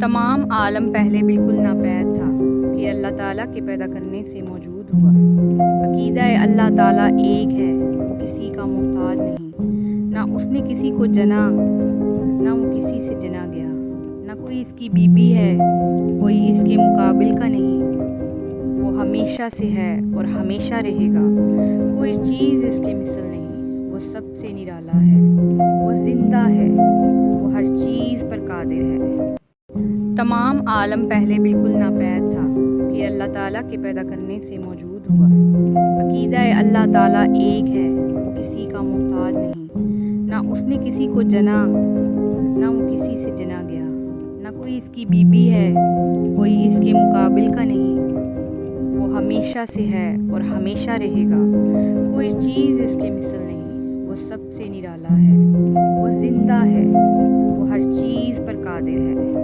تمام عالم پہلے بالکل ناپید تھا، پھر اللہ تعالیٰ کے پیدا کرنے سے موجود ہوا۔ عقیدہ اللہ تعالیٰ ایک ہے، وہ کسی کا محتاج نہیں، نہ اس نے کسی کو جنا نہ وہ کسی سے جنا گیا، نہ کوئی اس کی بیوی ہے، کوئی اس کے مقابل کا نہیں، وہ ہمیشہ سے ہے اور ہمیشہ رہے گا، کوئی چیز اس کے مثل نہیں، وہ سب سے نرالا ہے، وہ زندہ ہے، وہ ہر چیز پر قادر ہے۔ تمام عالم پہلے بالکل ناپید تھا، پھر اللہ تعالیٰ کے پیدا کرنے سے موجود ہوا۔ عقیدہ اللہ تعالیٰ ایک ہے، وہ کسی کا محتاج نہیں، نہ اس نے کسی کو جنا نہ وہ کسی سے جنا گیا، نہ کوئی اس کی بیوی ہے، کوئی اس کے مقابل کا نہیں، وہ ہمیشہ سے ہے اور ہمیشہ رہے گا، کوئی چیز اس کے مثل نہیں، وہ سب سے نرالا ہے، وہ زندہ ہے، وہ ہر چیز پر قادر ہے۔